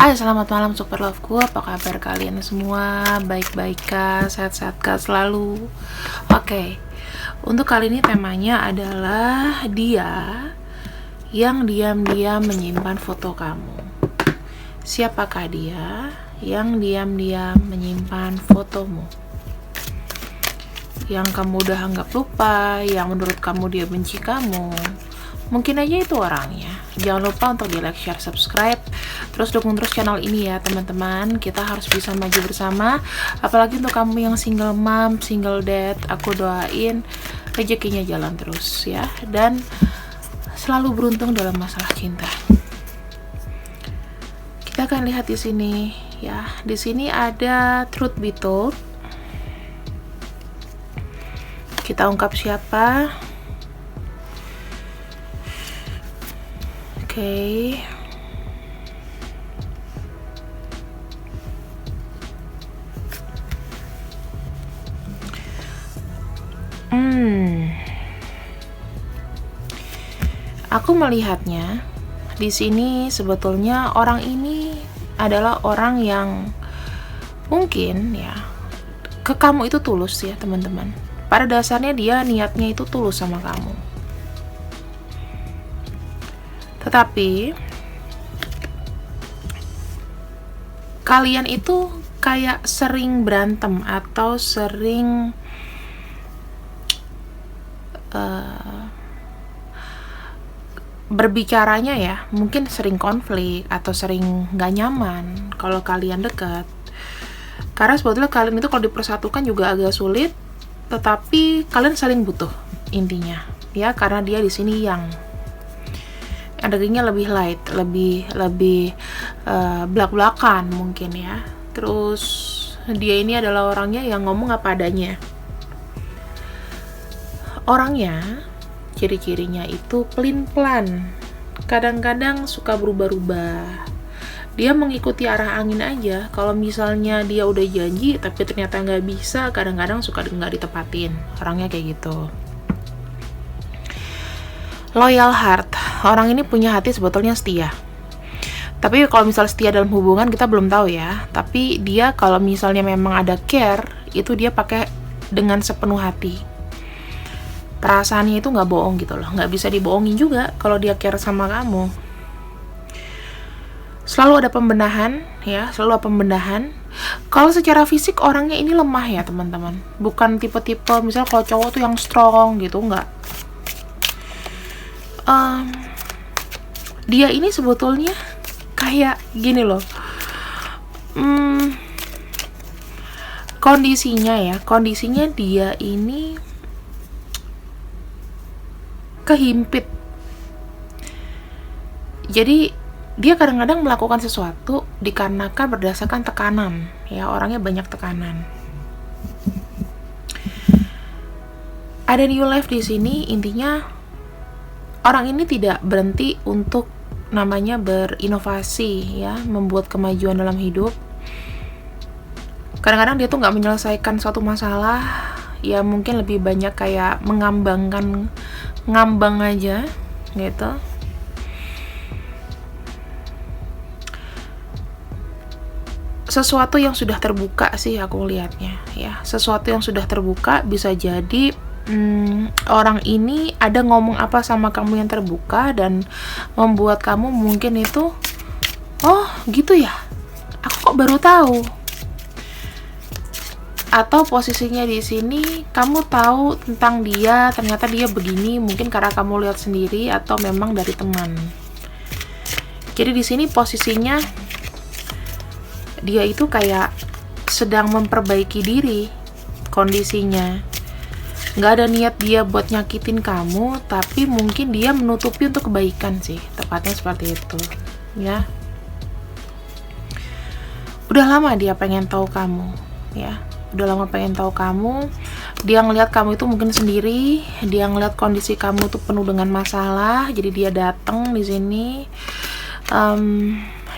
Hai, selamat malam Super Loveku. Apa kabar kalian semua? Baik-baik kah? Sehat-sehat kah selalu? Oke, untuk kali ini temanya adalah dia yang diam-diam menyimpan foto kamu. Siapakah dia yang diam-diam menyimpan fotomu? Yang kamu udah anggap lupa, yang menurut kamu dia benci kamu. Mungkin aja itu orangnya. Jangan lupa untuk di like, share, subscribe. Terus dukung terus channel ini ya teman-teman. Kita harus bisa maju bersama. Apalagi untuk kamu yang single mom, single dad, aku doain rezekinya jalan terus ya. Dan selalu beruntung dalam masalah cinta. Kita akan lihat di sini ya. Di sini ada truth be told. Kita ungkap siapa. Oke. Aku melihatnya di sini sebetulnya orang ini adalah orang yang mungkin ya ke kamu itu tulus ya teman-teman. Pada dasarnya dia niatnya itu tulus sama kamu. Tetapi kalian itu kayak sering berantem atau sering berbicaranya ya, mungkin sering konflik atau sering gak nyaman kalau kalian dekat. Karena sebetulnya kalian itu kalau dipersatukan juga agak sulit, tetapi kalian saling butuh intinya ya, karena dia di sini yang energinya lebih light, lebih belak-belakan mungkin ya. Terus dia ini adalah orangnya yang ngomong apa adanya. Orangnya ciri-cirinya itu pelin-pelan, kadang-kadang suka berubah-ubah. Dia mengikuti arah angin aja. Kalau misalnya dia udah janji tapi ternyata nggak bisa, kadang-kadang suka nggak ditepatin. Orangnya kayak gitu. Loyal heart. Orang ini punya hati sebetulnya setia. Tapi kalau misal setia dalam hubungan kita belum tahu ya. Tapi dia kalau misalnya memang ada care, itu dia pakai dengan sepenuh hati. Perasaannya itu nggak bohong gitu loh, nggak bisa dibohongin juga kalau dia care sama kamu. Selalu ada pembenahan ya, selalu ada pembenahan. Kalau secara fisik orangnya ini lemah ya teman-teman, bukan tipe-tipe misal kalau cowok tuh yang strong gitu, nggak. Dia ini sebetulnya kayak gini loh, kondisinya dia ini kehimpit. Jadi dia kadang-kadang melakukan sesuatu dikarenakan berdasarkan tekanan ya, orangnya banyak tekanan. Ada new life di sini, intinya orang ini tidak berhenti untuk namanya berinovasi ya, membuat kemajuan dalam hidup. Kadang-kadang dia tuh nggak menyelesaikan suatu masalah ya, mungkin lebih banyak kayak ngambang aja gitu. Sesuatu yang sudah terbuka sih aku lihatnya ya, sesuatu yang sudah terbuka. Bisa jadi orang ini ada ngomong apa sama kamu yang terbuka dan membuat kamu mungkin itu, oh gitu ya, aku kok baru tahu. Atau posisinya di sini kamu tahu tentang dia, ternyata dia begini, mungkin karena kamu lihat sendiri atau memang dari teman. Jadi di sini posisinya dia itu kayak sedang memperbaiki diri kondisinya. Nggak ada niat dia buat nyakitin kamu, tapi mungkin dia menutupi untuk kebaikan sih, tepatnya seperti itu ya. Udah lama dia pengen tahu kamu ya. Udah lama pengen tahu kamu. Dia ngelihat kamu itu mungkin sendiri, dia ngelihat kondisi kamu tuh penuh dengan masalah, jadi dia datang di sini.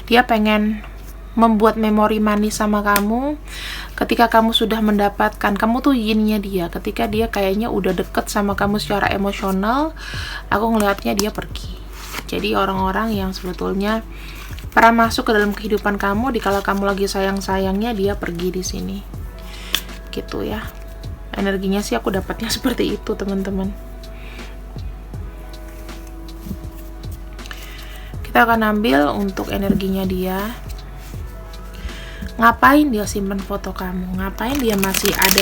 Dia pengen membuat memori manis sama kamu. Ketika kamu sudah mendapatkan, kamu tuh yinnya dia. Ketika dia kayaknya udah deket sama kamu secara emosional, aku ngelihatnya dia pergi. Jadi orang-orang yang sebetulnya pernah masuk ke dalam kehidupan kamu di kala kamu lagi sayang-sayangnya, dia pergi di sini. Gitu ya. Energinya sih aku dapatnya seperti itu, teman-teman. Kita akan ambil untuk energinya dia. Ngapain dia simpan foto kamu? Ngapain dia masih ada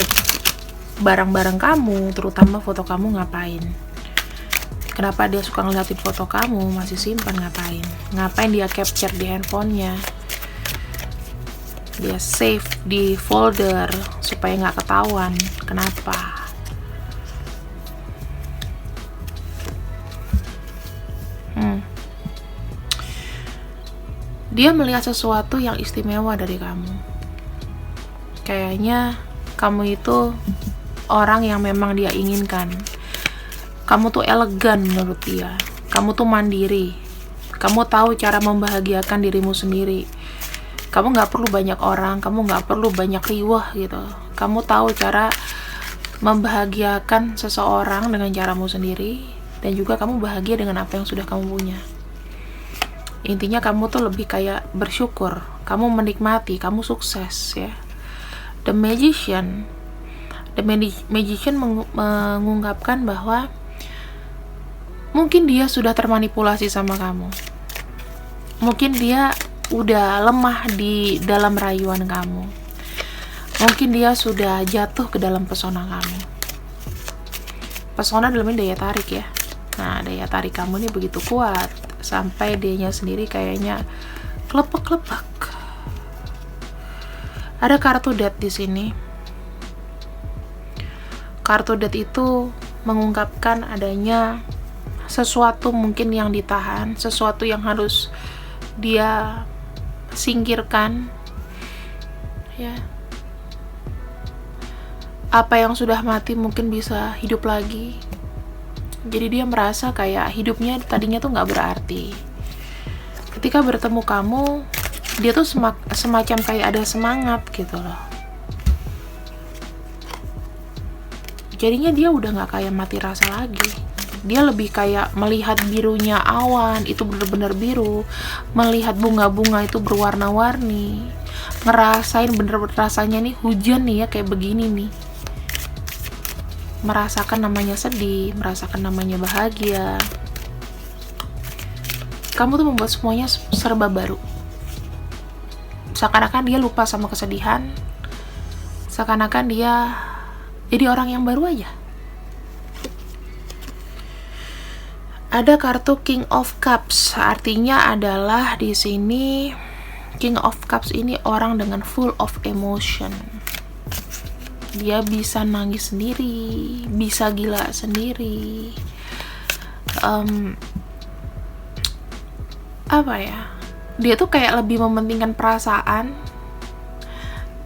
barang-barang kamu, terutama foto kamu, ngapain? Kenapa dia suka ngeliatin foto kamu, masih simpan, ngapain? Ngapain dia capture di handphonenya? Dia save di folder supaya nggak ketahuan. Kenapa? Dia melihat sesuatu yang istimewa dari kamu. Kayaknya kamu itu orang yang memang dia inginkan. Kamu tuh elegan menurut dia. Kamu tuh mandiri. Kamu tahu cara membahagiakan dirimu sendiri. Kamu nggak perlu banyak orang. Kamu nggak perlu banyak riwah gitu. Kamu tahu cara membahagiakan seseorang dengan caramu sendiri. Dan juga kamu bahagia dengan apa yang sudah kamu punya. Intinya kamu tuh lebih kayak bersyukur, kamu menikmati, kamu sukses ya. The Magician mengungkapkan bahwa mungkin dia sudah termanipulasi sama kamu. Mungkin dia udah lemah di dalam rayuan kamu. Mungkin dia sudah jatuh ke dalam pesona kamu. Pesona dalam ini daya tarik ya. Nah, daya tarik kamu ini begitu kuat sampai dianya sendiri kayaknya kelepek-kelepek. Ada kartu death di sini. Kartu death itu mengungkapkan adanya sesuatu mungkin yang ditahan, sesuatu yang harus dia singkirkan. Ya. Apa yang sudah mati mungkin bisa hidup lagi. Jadi dia merasa kayak hidupnya tadinya tuh nggak berarti. Ketika bertemu kamu, dia tuh semacam kayak ada semangat gitu loh. Jadinya dia udah nggak kayak mati rasa lagi. Dia lebih kayak melihat birunya awan, itu bener-bener biru. Melihat bunga-bunga itu berwarna-warni. Ngerasain bener-bener rasanya nih hujan nih ya kayak begini nih. Merasakan namanya sedih, merasakan namanya bahagia. Kamu tuh membuat semuanya serba baru. Seakan-akan dia lupa sama kesedihan. Seakan-akan dia jadi orang yang baru aja. Ada kartu King of Cups, artinya adalah di sini King of Cups ini orang dengan full of emotion. Dia bisa nangis sendiri, bisa gila sendiri. Apa ya? Dia tuh kayak lebih mementingkan perasaan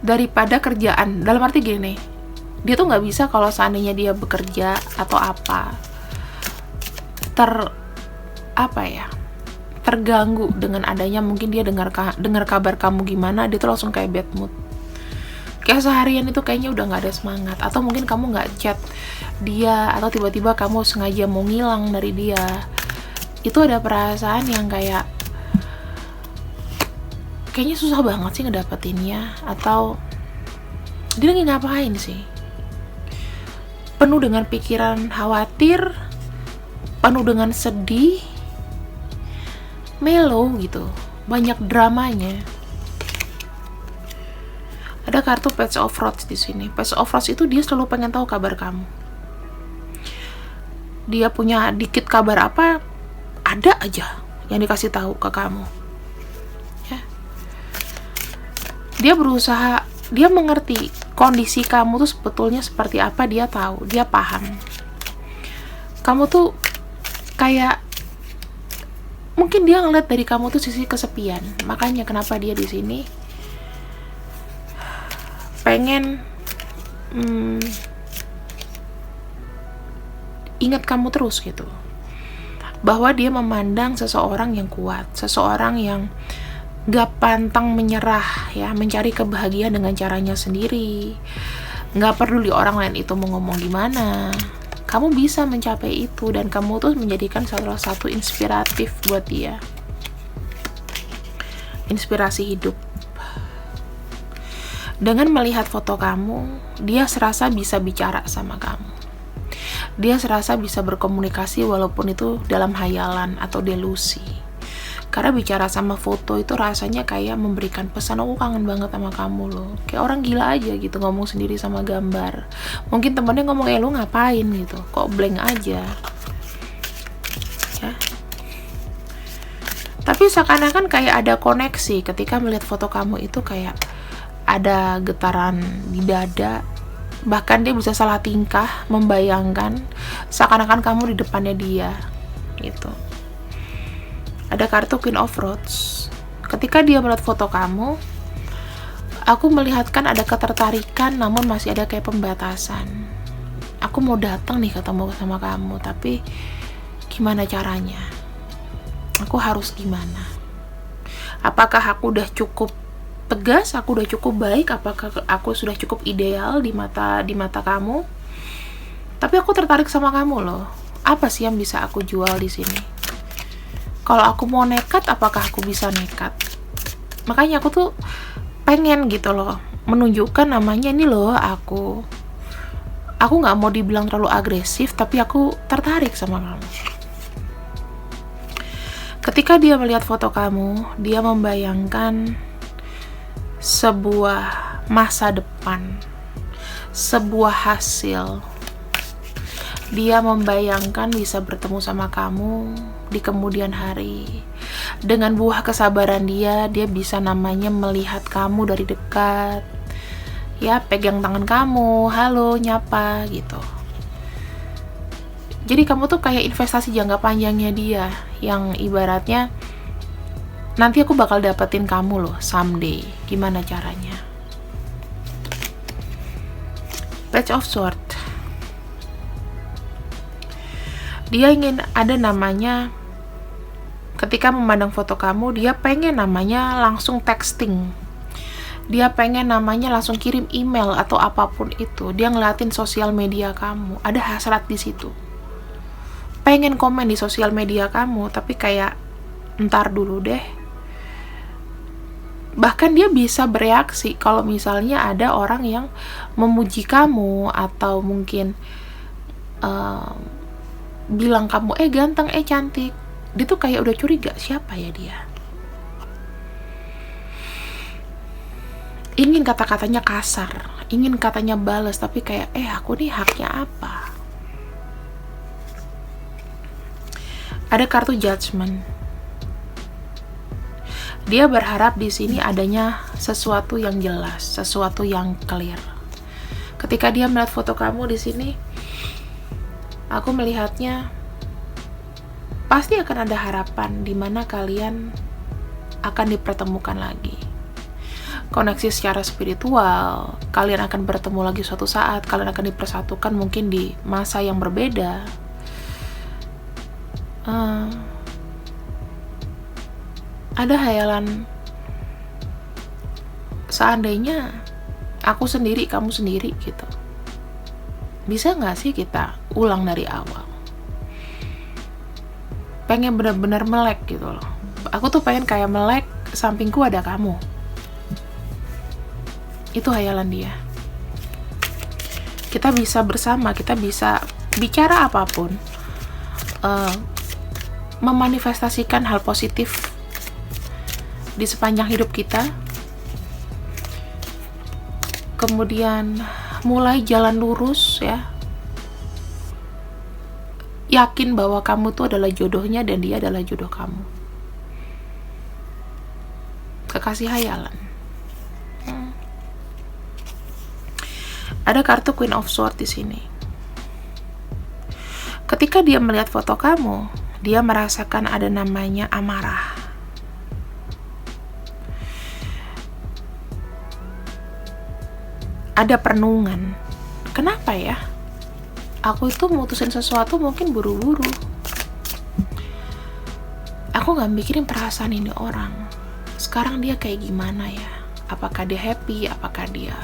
daripada kerjaan. Dalam arti gini, dia tuh nggak bisa kalau seandainya dia bekerja atau apa, terganggu dengan adanya mungkin dia dengar kabar kamu gimana, dia tuh langsung kayak bad mood. Kayak seharian itu kayaknya udah gak ada semangat. Atau mungkin kamu gak chat dia, atau tiba-tiba kamu sengaja mau ngilang dari dia. Itu ada perasaan yang kayaknya susah banget sih ngedapetinnya. Atau dia lagi ngapain sih? Penuh dengan pikiran khawatir, penuh dengan sedih, mellow gitu, banyak dramanya. Ada kartu Page of Rods di sini. Page of Rods itu dia selalu pengen tahu kabar kamu. Dia punya dikit kabar apa, ada aja yang dikasih tahu ke kamu. Ya. Dia berusaha, dia mengerti kondisi kamu tuh sebetulnya seperti apa, dia tahu, dia paham. Kamu tuh kayak mungkin dia ngeliat dari kamu tuh sisi kesepian. Makanya kenapa dia di sini pengen ingat kamu terus gitu, bahwa dia memandang seseorang yang kuat, seseorang yang gak pantang menyerah ya, mencari kebahagiaan dengan caranya sendiri, gak peduli orang lain itu mau ngomong gimana. Kamu bisa mencapai itu dan kamu tuh menjadikan salah satu inspiratif buat dia. inspirasi hidup. Dengan melihat foto kamu, dia serasa bisa bicara sama kamu. Dia serasa bisa berkomunikasi walaupun itu dalam hayalan atau delusi. Karena bicara sama foto itu rasanya kayak memberikan pesan, aku kangen banget sama kamu loh. Kayak orang gila aja gitu ngomong sendiri sama gambar. Mungkin temennya ngomong, lu ngapain gitu, kok blank aja. Ya. Tapi seakan-akan kayak ada koneksi ketika melihat foto kamu itu, kayak ada getaran di dada. Bahkan dia bisa salah tingkah, membayangkan seakan-akan kamu di depannya dia gitu. Ada kartu Queen of Rods. Ketika dia melihat foto kamu, aku melihatkan ada ketertarikan, namun masih ada kayak pembatasan. Aku mau datang nih ketemu sama kamu, tapi gimana caranya? Aku harus gimana? Apakah aku udah cukup tegas, aku udah cukup baik, apakah aku sudah cukup ideal di mata kamu? Tapi aku tertarik sama kamu loh. Apa sih yang bisa aku jual di sini? Kalau aku mau nekat, apakah aku bisa nekat? Makanya aku tuh pengen gitu loh, menunjukkan namanya ini loh aku nggak mau dibilang terlalu agresif, tapi aku tertarik sama kamu. Ketika dia melihat foto kamu, dia membayangkan sebuah masa depan, sebuah hasil. Dia membayangkan bisa bertemu sama kamu di kemudian hari. Dengan buah kesabaran dia bisa namanya melihat kamu dari dekat. Ya, pegang tangan kamu, halo, nyapa gitu. Jadi kamu tuh kayak investasi jangka panjangnya dia, yang ibaratnya nanti aku bakal dapetin kamu loh someday. Gimana caranya? Page of Swords. Dia ingin ada namanya, ketika memandang foto kamu, dia pengen namanya langsung texting. Dia pengen namanya langsung kirim email atau apapun itu. Dia ngeliatin sosial media kamu, ada hasrat di situ. Pengen komen di sosial media kamu, tapi kayak ntar dulu deh. Bahkan dia bisa bereaksi kalau misalnya ada orang yang memuji kamu atau mungkin bilang kamu ganteng, cantik. Dia tuh kayak udah curiga, siapa ya dia? Ingin kata-katanya kasar, ingin katanya balas, tapi kayak aku nih haknya apa? Ada kartu Judgment. Dia berharap di sini adanya sesuatu yang jelas, sesuatu yang clear. Ketika dia melihat foto kamu di sini, aku melihatnya pasti akan ada harapan di mana kalian akan dipertemukan lagi. Koneksi secara spiritual, kalian akan bertemu lagi suatu saat, kalian akan dipersatukan mungkin di masa yang berbeda. Ada hayalan, seandainya aku sendiri, kamu sendiri gitu. Bisa nggak sih kita ulang dari awal? Pengen benar-benar melek gitu loh. Aku tuh pengen kayak melek, sampingku ada kamu. Itu hayalan dia. Kita bisa bersama, kita bisa bicara apapun, memanifestasikan hal positif di sepanjang hidup kita. Kemudian mulai jalan lurus ya. Yakin bahwa kamu tuh adalah jodohnya dan dia adalah jodoh kamu. Kekasih hayalan. Ada kartu Queen of Swords di sini. Ketika dia melihat foto kamu, dia merasakan ada namanya amarah. Ada perenungan. Kenapa ya? Aku itu mutusin sesuatu mungkin buru-buru. Aku gak mikirin perasaan ini orang. Sekarang dia kayak gimana ya? Apakah dia happy? Apakah dia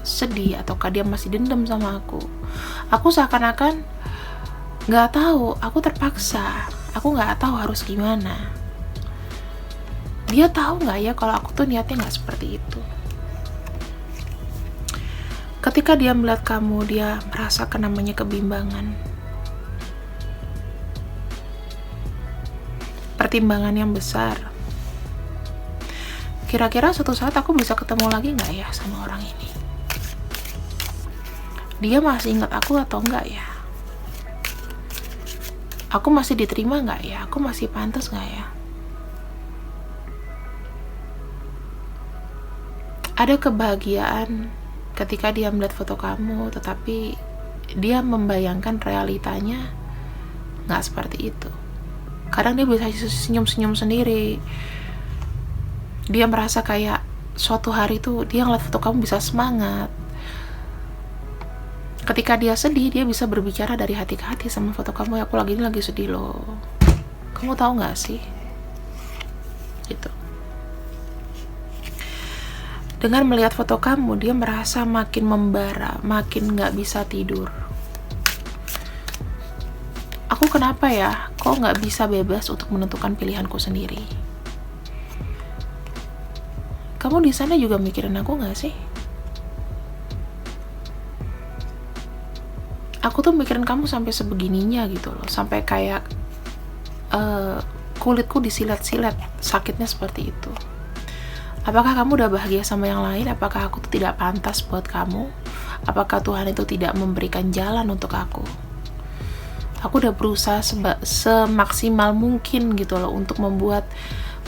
sedih? Ataukah dia masih dendam sama aku? Aku seakan-akan gak tahu. Aku terpaksa. Aku gak tahu harus gimana. Dia tahu nggak ya kalau aku tuh niatnya nggak seperti itu. Ketika dia melihat kamu, dia merasakan namanya kebimbangan, pertimbangan yang besar. Kira-kira suatu saat aku bisa ketemu lagi nggak ya sama orang ini? Dia masih ingat aku atau enggak ya? Aku masih diterima nggak ya? Aku masih pantas nggak ya? Ada kebahagiaan ketika dia melihat foto kamu, tetapi dia membayangkan realitanya nggak seperti itu. Kadang dia bisa senyum-senyum sendiri. Dia merasa kayak suatu hari tuh dia ngeliat foto kamu bisa semangat. Ketika dia sedih, dia bisa berbicara dari hati ke hati sama foto kamu, ya aku lagi sedih loh. Kamu tahu nggak sih? Gitu. Dengan melihat foto kamu, dia merasa makin membara, makin nggak bisa tidur. Aku kenapa ya? Kok nggak bisa bebas untuk menentukan pilihanku sendiri? Kamu di sana juga mikirin aku nggak sih? Aku tuh mikirin kamu sampai sebegininya gitu loh, sampai kayak kulitku disilet-silet, sakitnya seperti itu. Apakah kamu udah bahagia sama yang lain? Apakah aku tuh tidak pantas buat kamu? Apakah Tuhan itu tidak memberikan jalan untuk aku? Aku udah berusaha semaksimal mungkin gitu loh untuk membuat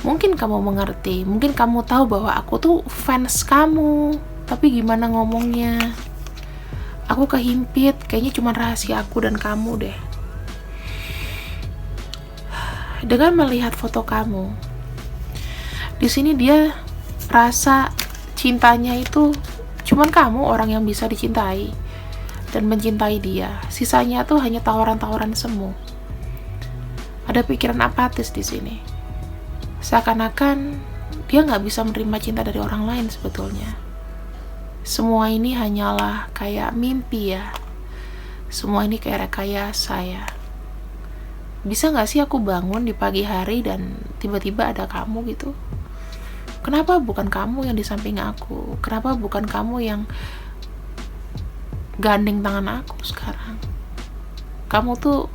mungkin kamu mengerti, mungkin kamu tahu bahwa aku tuh fans kamu, tapi gimana ngomongnya? Aku kehimpit, kayaknya cuma rahasia aku dan kamu deh. Dengan melihat foto kamu, di sini dia rasa cintanya itu cuman kamu orang yang bisa dicintai dan mencintai dia. Sisanya tuh hanya tawaran-tawaran semu. Ada pikiran apatis di sini. Seakan-akan dia nggak bisa menerima cinta dari orang lain sebetulnya. Semua ini hanyalah kayak mimpi ya. Semua ini kayak rekayasa ya. Bisa nggak sih aku bangun di pagi hari dan tiba-tiba ada kamu gitu? Kenapa bukan kamu yang di samping aku? Kenapa bukan kamu yang gandeng tangan aku sekarang? Kamu tuh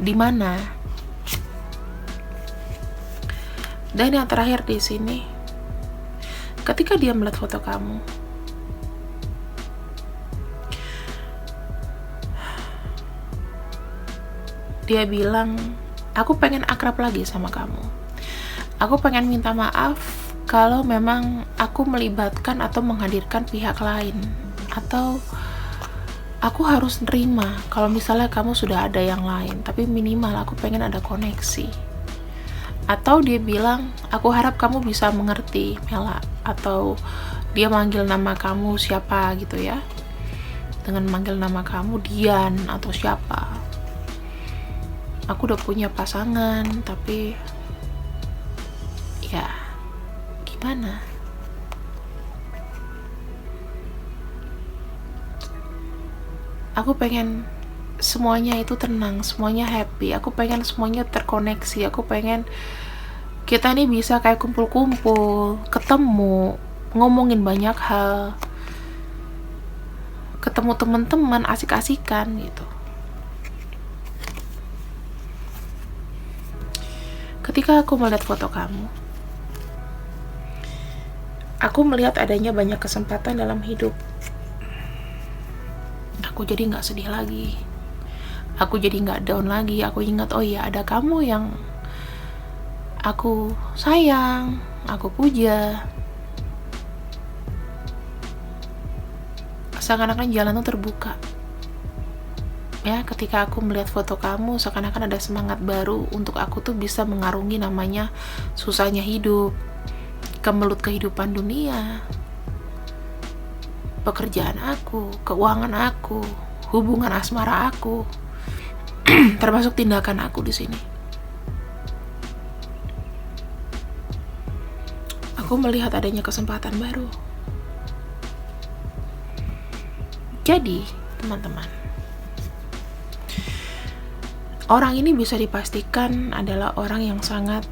di mana? Dan yang terakhir di sini, ketika dia melihat foto kamu, dia bilang, aku pengen akrab lagi sama kamu. Aku pengen minta maaf kalau memang aku melibatkan atau menghadirkan pihak lain, atau aku harus nerima kalau misalnya kamu sudah ada yang lain, tapi minimal aku pengen ada koneksi. Atau dia bilang, aku harap kamu bisa mengerti Mela, atau dia manggil nama kamu siapa gitu ya, dengan manggil nama kamu Dian atau siapa. Aku udah punya pasangan, tapi ya gimana? Aku pengen semuanya itu tenang, semuanya happy. Aku pengen semuanya terkoneksi. Aku pengen kita nih bisa kayak kumpul-kumpul, ketemu, ngomongin banyak hal, ketemu teman-teman, asik-asikan gitu. Ketika aku melihat foto kamu, aku melihat adanya banyak kesempatan dalam hidup. Aku jadi gak sedih lagi. Aku jadi gak down lagi. Aku ingat, oh iya, ada kamu yang aku sayang, aku puja. Seakan-akan jalan tuh terbuka. Ya, ketika aku melihat foto kamu, seakan-akan ada semangat baru untuk aku tuh bisa mengarungi namanya susahnya hidup, kemelut kehidupan dunia, pekerjaan aku, keuangan aku, hubungan asmara aku, termasuk tindakan aku di sini. Aku melihat adanya kesempatan baru. Jadi, teman-teman, orang ini bisa dipastikan adalah orang yang sangat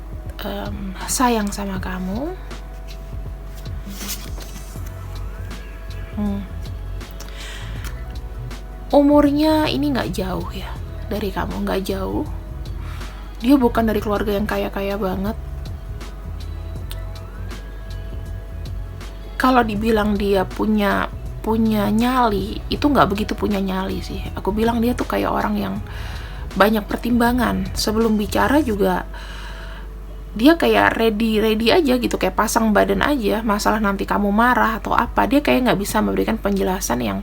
sayang sama kamu. Umurnya ini nggak jauh ya dari kamu, nggak jauh. Dia bukan dari keluarga yang kaya-kaya banget. Kalau dibilang dia punya nyali, itu nggak begitu punya nyali sih. Aku bilang dia tuh kayak orang yang banyak pertimbangan. Sebelum bicara juga dia kayak ready aja gitu, kayak pasang badan aja. Masalah nanti kamu marah atau apa, dia kayak nggak bisa memberikan penjelasan yang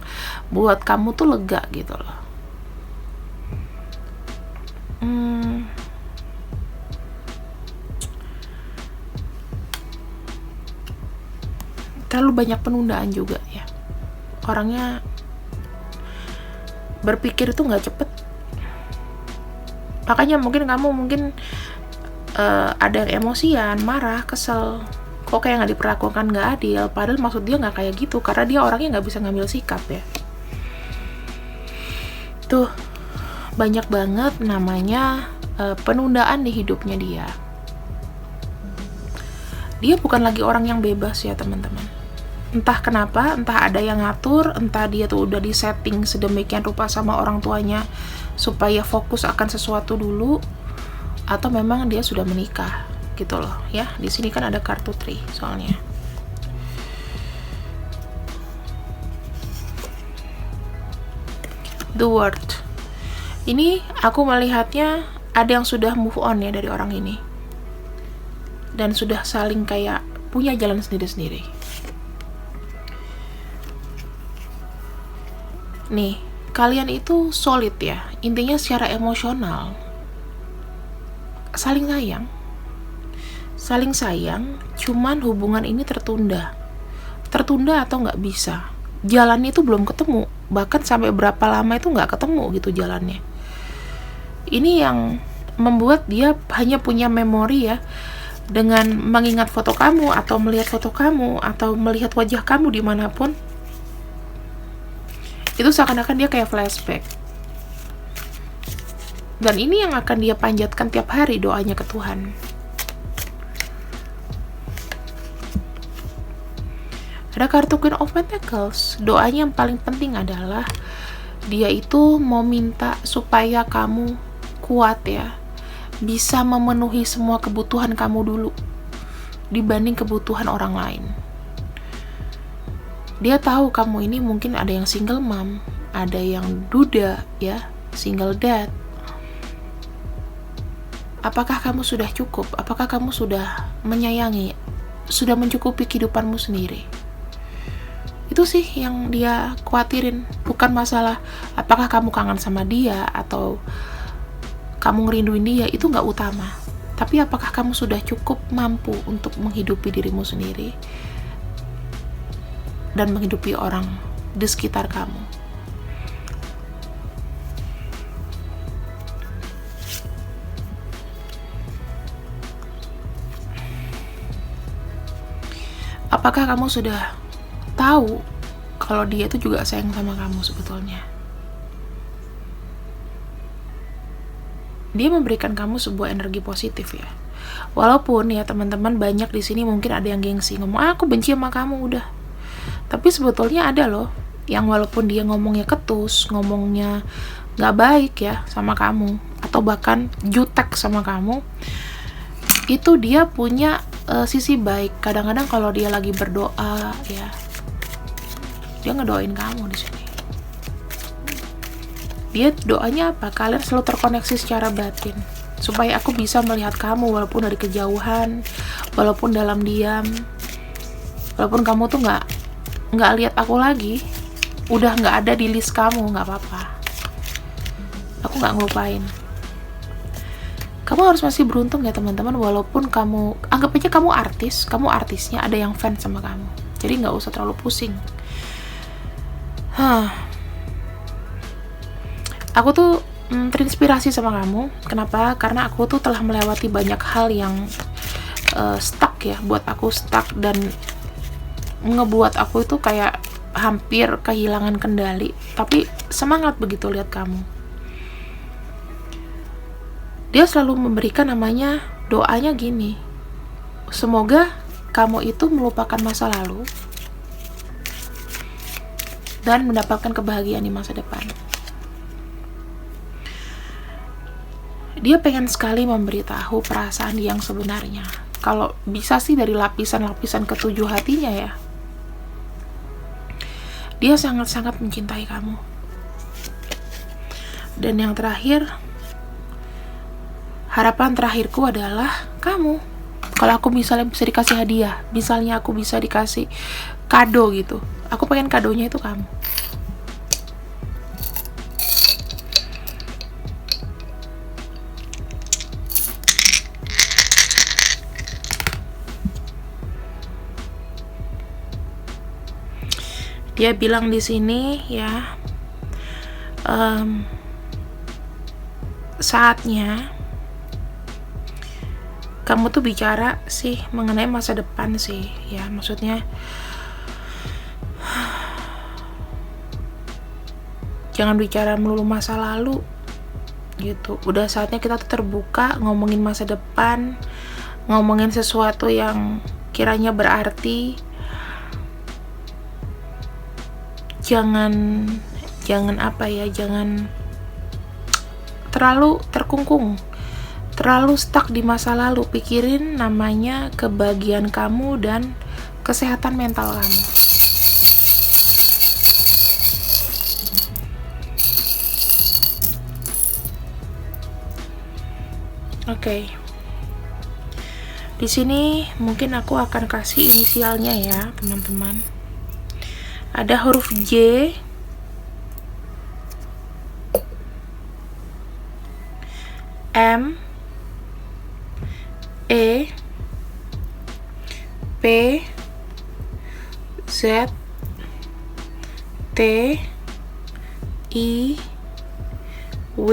buat kamu tuh lega gitu loh. Terlalu banyak penundaan juga ya. Orangnya berpikir itu nggak cepet. Makanya mungkin ada yang emosian, marah, kesel, kok kayak nggak diperlakukan nggak adil, padahal maksud dia nggak kayak gitu, karena dia orangnya nggak bisa ngambil sikap ya. Tuh banyak banget namanya penundaan di hidupnya dia. Dia bukan lagi orang yang bebas ya teman-teman. Entah kenapa, entah ada yang ngatur, entah dia tuh udah disetting sedemikian rupa sama orang tuanya supaya fokus akan sesuatu dulu, atau memang dia sudah menikah gitu loh ya. Di sini kan ada kartu Tree soalnya. The World. Ini aku melihatnya ada yang sudah move on ya dari orang ini. Dan sudah saling kayak punya jalan sendiri-sendiri. Nih, kalian itu solid ya. Intinya secara emosional saling sayang, cuman hubungan ini tertunda atau nggak bisa, jalannya itu belum ketemu, bahkan sampai berapa lama itu nggak ketemu gitu jalannya. Ini yang membuat dia hanya punya memori ya, dengan mengingat foto kamu atau melihat foto kamu atau melihat wajah kamu dimanapun, itu seakan-akan dia kayak flashback. Dan ini yang akan dia panjatkan tiap hari doanya ke Tuhan. Ada kartu Queen of Pentacles. Doanya yang paling penting adalah dia itu mau minta supaya kamu kuat ya, bisa memenuhi semua kebutuhan kamu dulu dibanding kebutuhan orang lain. Dia tahu kamu ini mungkin ada yang single mom, ada yang duda ya, single dad. Apakah kamu sudah cukup? Apakah kamu sudah menyayangi, sudah mencukupi kehidupanmu sendiri? Itu sih yang dia khawatirin. Bukan masalah apakah kamu kangen sama dia atau kamu ngerinduin dia, itu nggak utama. Tapi apakah kamu sudah cukup mampu untuk menghidupi dirimu sendiri dan menghidupi orang di sekitar kamu. Apakah kamu sudah tahu kalau dia itu juga sayang sama kamu sebetulnya? Dia memberikan kamu sebuah energi positif ya. Walaupun ya teman-teman, banyak di sini mungkin ada yang gengsi ngomong, aku benci sama kamu udah. Tapi sebetulnya ada loh yang walaupun dia ngomongnya ketus, ngomongnya nggak baik ya sama kamu, atau bahkan jutek sama kamu, itu dia punya sisi baik. Kadang-kadang kalau dia lagi berdoa ya, dia ngedoain kamu di sini. Dia doanya apa? Kalian selalu terkoneksi secara batin, supaya aku bisa melihat kamu walaupun dari kejauhan, walaupun dalam diam, walaupun kamu tuh nggak lihat aku lagi, udah nggak ada di list kamu, nggak apa-apa, aku nggak ngelupain. Kamu harus masih beruntung ya teman-teman, walaupun kamu anggap aja kamu artisnya, ada yang fans sama kamu, jadi nggak usah terlalu pusing. Aku tuh terinspirasi sama kamu. Kenapa? Karena aku tuh telah melewati banyak hal yang stuck ya, buat aku stuck dan ngebuat aku itu kayak hampir kehilangan kendali. Tapi semangat begitu lihat kamu. Dia selalu memberikan namanya doanya gini, Semoga kamu itu melupakan masa lalu dan mendapatkan kebahagiaan di masa depan. Dia pengen sekali memberitahu perasaan yang sebenarnya. Kalau bisa sih dari lapisan-lapisan ketujuh hatinya ya. Dia sangat-sangat mencintai kamu. Dan yang terakhir, harapan terakhirku adalah kamu. Kalau aku misalnya bisa dikasih hadiah, misalnya aku bisa dikasih kado gitu, aku pengen kadonya itu kamu. Dia bilang di sini ya, saatnya kamu tuh bicara sih mengenai masa depan sih ya, maksudnya jangan bicara melulu masa lalu gitu. Udah saatnya kita tuh terbuka, ngomongin masa depan, ngomongin sesuatu yang kiranya berarti. Jangan terlalu terkungkung, terlalu stuck di masa lalu. Pikirin namanya kebahagiaan kamu dan kesehatan mental kamu. Oke. Di sini mungkin aku akan kasih inisialnya ya, teman-teman. Ada huruf J, M, E, P, Z, T, I, W,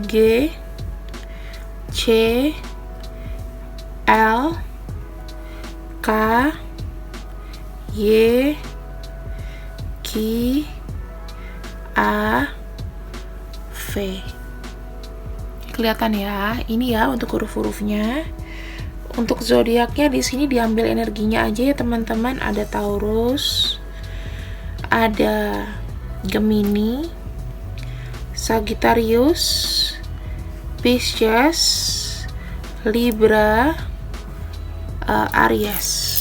G, C, L, K, Y, Q, A, V. Kelihatan ya, ini ya untuk huruf-hurufnya. Untuk zodiaknya di sini diambil energinya aja ya teman-teman. Ada Taurus, ada Gemini, Sagittarius, Pisces, Libra, Aries.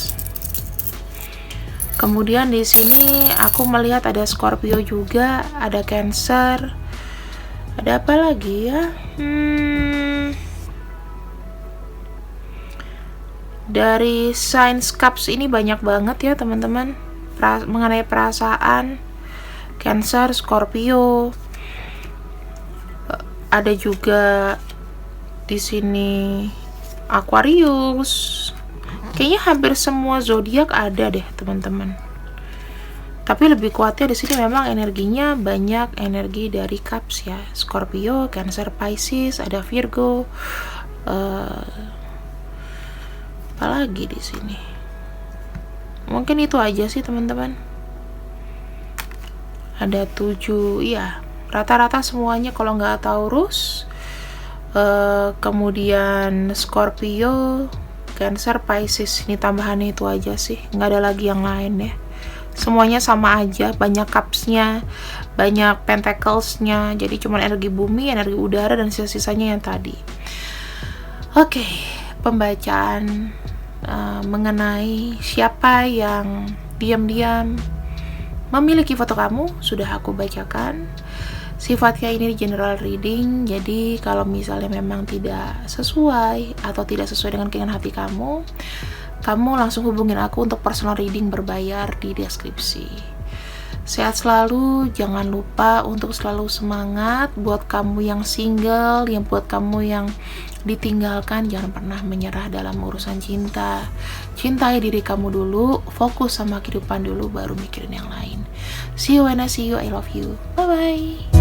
Kemudian di sini aku melihat ada Scorpio juga, ada Cancer, ada apa lagi ya? Dari signs cups ini banyak banget ya teman-teman, mengenai perasaan. Cancer, Scorpio, ada juga di sini Aquarius. Kayaknya hampir semua zodiak ada deh teman-teman. Tapi lebih kuatnya di sini memang energinya banyak energi dari cups ya. Scorpio, Cancer, Pisces, ada Virgo. Apalagi di sini. Mungkin itu aja sih teman-teman. Ada 7, iya. Rata-rata semuanya kalau nggak Taurus, kemudian Scorpio, Cancer, Pisces, ini tambahannya itu aja sih, nggak ada lagi yang lain ya. Semuanya sama aja, banyak cupsnya, banyak pentaclesnya, jadi cuma energi bumi, energi udara, dan sisa-sisanya yang tadi. Oke, pembacaan mengenai siapa yang diam-diam memiliki foto kamu sudah aku bacakan. Sifatnya ini general reading, jadi kalau misalnya memang tidak sesuai atau tidak sesuai dengan keinginan hati kamu langsung hubungin aku untuk personal reading berbayar di deskripsi. Sehat selalu, jangan lupa untuk selalu semangat. Buat kamu yang single, yang buat kamu yang ditinggalkan, jangan pernah menyerah dalam urusan cinta. Cintai diri kamu dulu, fokus sama kehidupan dulu, baru mikirin yang lain. See you when I see you, I love you. Bye bye.